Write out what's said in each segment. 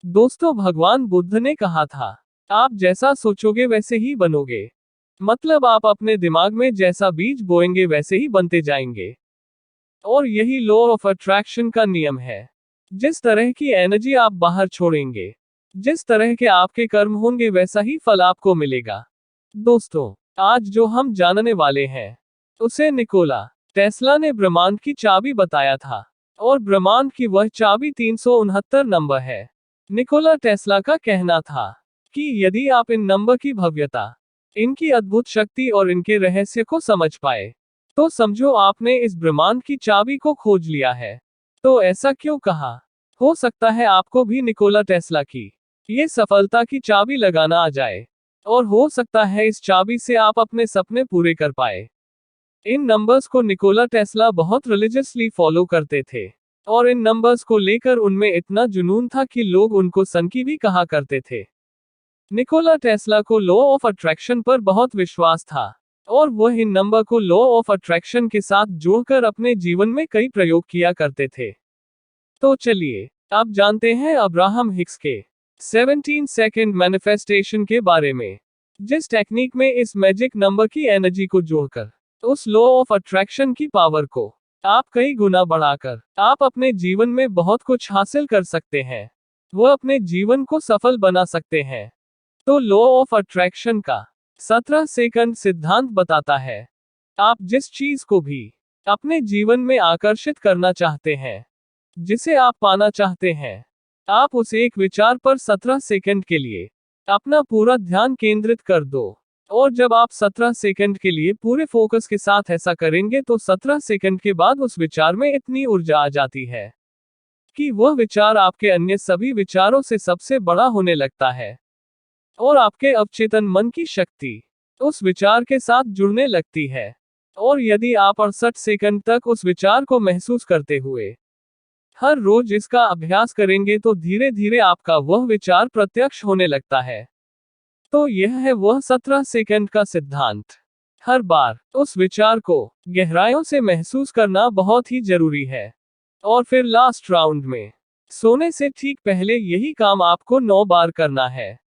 दोस्तों, भगवान बुद्ध ने कहा था, आप जैसा सोचोगे वैसे ही बनोगे। मतलब आप अपने दिमाग में जैसा बीज बोएंगे वैसे ही बनते जाएंगे। और यही लॉ ऑफ अट्रैक्शन का नियम है। जिस तरह की एनर्जी आप बाहर छोड़ेंगे, जिस तरह के आपके कर्म होंगे, वैसा ही फल आपको मिलेगा। दोस्तों, आज जो हम जानने वाले हैं, उसे निकोला टेस्ला ने ब्रह्मांड की चाबी बताया था। और ब्रह्मांड की वह चाबी 369 नंबर है। निकोला टेस्ला का कहना था कि यदि आप इन नंबर की भव्यता, इनकी अद्भुत शक्ति और इनके रहस्य को समझ पाए, तो समझो आपने इस ब्रह्मांड की चाबी को खोज लिया है। तो ऐसा क्यों कहा? हो सकता है आपको भी निकोला टेस्ला की ये सफलता की चाबी लगाना आ जाए। और हो सकता है इस चाबी से आप अपने सपने पूरे कर पाए। इन नंबर्स को निकोला टेस्ला बहुत रिलीजियसली फॉलो करते थे। और इन नंबर्स को लेकर उनमें इतना जुनून था कि लोग उनको सनकी भी कहा करते थे। निकोला टेस्ला को लॉ ऑफ अट्रैक्शन पर बहुत विश्वास था। और वह इन नंबर को लॉ ऑफ अट्रैक्शन के साथ जोड़कर अपने जीवन में कई प्रयोग किया करते थे। तो चलिए, अब जानते हैं अब्राहम हिक्स के 17 सेकंड मैनिफेस्टेशन के बारे में। जिस टेक्निक में इस मैजिक नंबर की एनर्जी को जोड़कर उस लॉ ऑफ अट्रैक्शन की पावर को आप कई गुना बढ़ाकर आप अपने जीवन में बहुत कुछ हासिल कर सकते हैं। वह अपने जीवन को सफल बना सकते हैं। तो लॉ ऑफ अट्रैक्शन का 17 सेकंड सिद्धांत बताता है, आप जिस चीज को भी अपने जीवन में आकर्षित करना चाहते हैं, जिसे आप पाना चाहते हैं, आप उस एक विचार पर 17 सेकंड के लिए अपना पूरा ध्यान केंद्रित कर दो। और जब आप 17 सेकंड के लिए पूरे फोकस के साथ ऐसा करेंगे तो 17 सेकंड के बाद उस विचार में इतनी ऊर्जा आ जाती है कि वह विचार आपके अन्य सभी विचारों से सबसे बड़ा होने लगता है। और आपके अवचेतन मन की शक्ति उस विचार के साथ जुड़ने लगती है। और यदि आप 68 सेकंड तक उस विचार को महसूस करते हुए हर रोज इसका अभ्यास करेंगे तो धीरे धीरे आपका वह विचार प्रत्यक्ष होने लगता है। तो यह है वह 17 सेकंड का सिद्धांत। हर बार उस विचार को गहराइयों से महसूस करना बहुत ही जरूरी है। और फिर लास्ट राउंड में सोने से ठीक पहले यही काम आपको 9 बार करना है।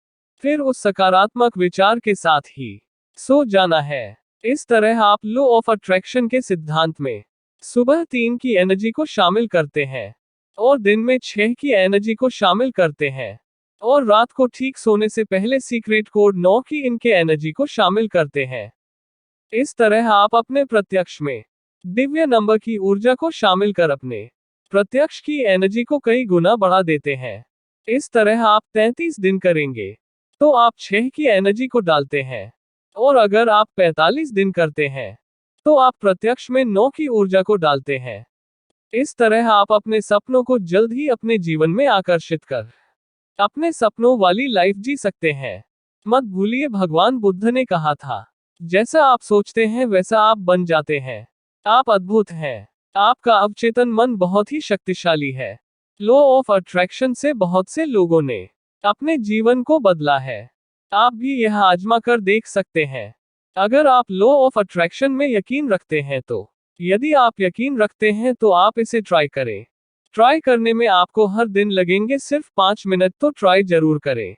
फिर उस सकारात्मक विचार के साथ ही सो जाना है। इस तरह आप लॉ ऑफ अट्रैक्शन के सिद्धांत में सुबह 3 की एनर्जी को शामिल करते हैं, और दिन में 6 की एनर्जी को शामिल करते हैं, और रात को ठीक सोने से पहले सीक्रेट कोड 9 की इनके एनर्जी को शामिल करते हैं। इस तरह आप अपने प्रत्यक्ष में दिव्य नंबर की ऊर्जा को शामिल कर अपने प्रत्यक्ष की एनर्जी को कई गुना बढ़ा देते हैं। इस तरह आप 33 दिन करेंगे तो आप 6 की एनर्जी को डालते हैं। और अगर आप 45 दिन करते हैं तो आप प्रत्यक्ष में 9 की ऊर्जा को डालते हैं। इस तरह आप अपने सपनों को जल्द ही अपने जीवन में आकर्षित कर अपने सपनों वाली लाइफ जी सकते हैं। मत भूलिए, भगवान बुद्ध ने कहा था, जैसा आप सोचते हैं वैसा आप बन जाते हैं। आप अद्भुत हैं। आपका अवचेतन मन बहुत ही शक्तिशाली है। लॉ ऑफ अट्रैक्शन से बहुत से लोगों ने अपने जीवन को बदला है। आप भी यह आजमा कर देख सकते हैं, अगर आप लॉ ऑफ अट्रैक्शन में यकीन रखते हैं तो। यदि आप यकीन रखते हैं तो आप इसे ट्राई करें। ट्राई करने में आपको हर दिन लगेंगे सिर्फ 5 मिनट, तो ट्राई जरूर करें।